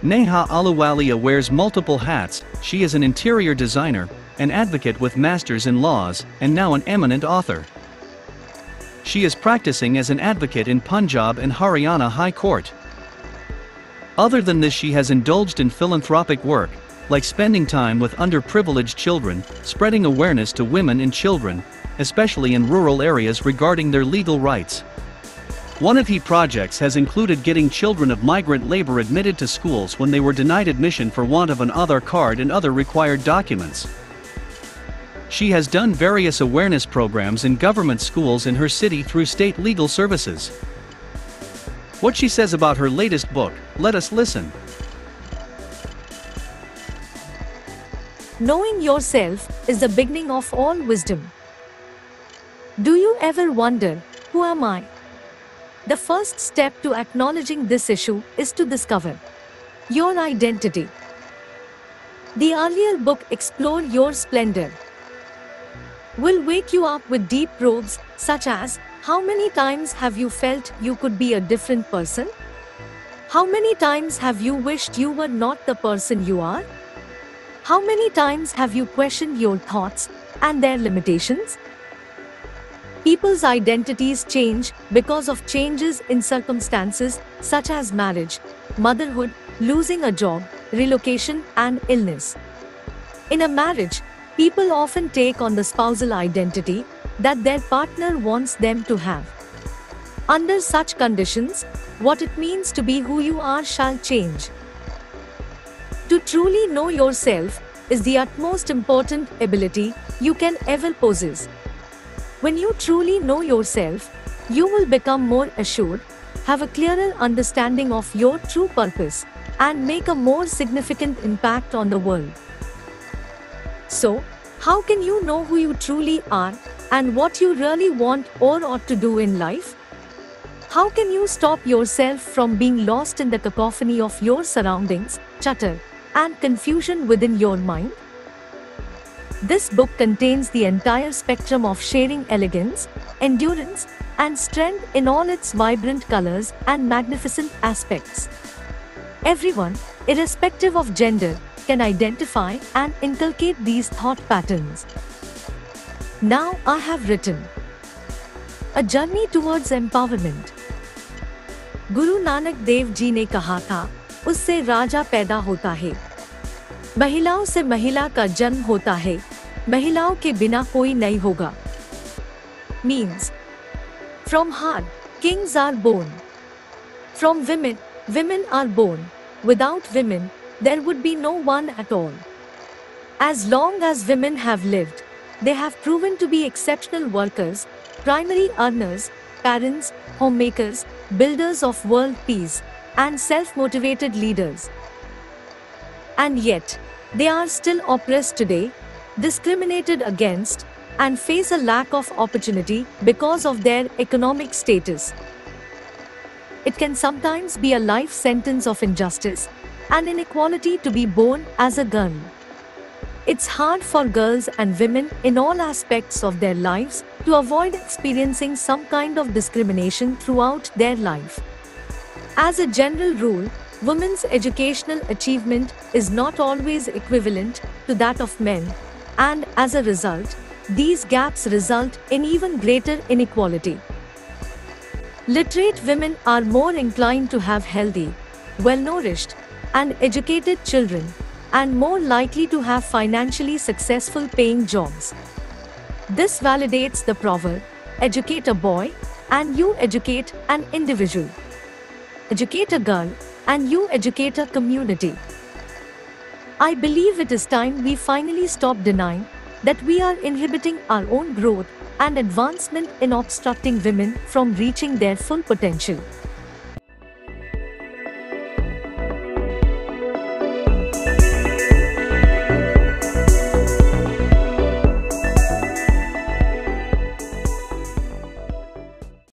Neha Aluwalia wears multiple hats. She is an interior designer, an advocate with masters in laws, and now an eminent author. She is practicing as an advocate in Punjab and Haryana High Court. Other than this, she has indulged in philanthropic work, like spending time with underprivileged children, spreading awareness to women and children, especially in rural areas, regarding their legal rights. One of her projects has included getting children of migrant labor admitted to schools when they were denied admission for want of an Aadhaar card and other required documents. She has done various awareness programs in government schools in her city through state legal services. What she says about her latest book, let us listen. Knowing yourself is the beginning of all wisdom. Do you ever wonder, who am I? The first step to acknowledging this issue is to discover your identity. The earlier book, Explore Your Splendor, will wake you up with deep probes such as, how many times have you felt you could be a different person? How many times have you wished you were not the person you are? How many times have you questioned your thoughts and their limitations? People's identities change because of changes in circumstances such as marriage, motherhood, losing a job, relocation, and illness. In a marriage, people often take on the spousal identity that their partner wants them to have. Under such conditions, what it means to be who you are shall change. To truly know yourself is the utmost important ability you can ever possess. When you truly know yourself, you will become more assured, have a clearer understanding of your true purpose, and make a more significant impact on the world. So, how can you know who you truly are and what you really want or ought to do in life? How can you stop yourself from being lost in the cacophony of your surroundings, chatter, and confusion within your mind? This book contains the entire spectrum of sharing elegance, endurance, and strength in all its vibrant colors and magnificent aspects. Everyone, irrespective of gender, can identify and inculcate these thought patterns. Now I have written A Journey Towards Empowerment. Guru Nanak Dev ji ने कहा था, उससे राजा पैदा होता है। महिलाओं से महिला का जन्म होता है, महिलाओं के बिना कोई नहीं होगा। Means, from heart, kings are born. From women, women are born. Without women, there would be no one at all. As long as women have lived, they have proven to be exceptional workers, primary earners, parents, homemakers, builders of world peace, and self-motivated leaders. And yet, they are still oppressed today, discriminated against, and face a lack of opportunity because of their economic status. It can sometimes be a life sentence of injustice and inequality to be born as a girl. It's hard for girls and women in all aspects of their lives to avoid experiencing some kind of discrimination throughout their life. As a general rule, women's educational achievement is not always equivalent to that of men, and as a result, these gaps result in even greater inequality. Literate women are more inclined to have healthy, well-nourished, and educated children, and more likely to have financially successful paying jobs. This validates the proverb, educate a boy, and you educate an individual. Educate a girl, and you educate a community. I believe it is time we finally stop denying that we are inhibiting our own growth and advancement in obstructing women from reaching their full potential.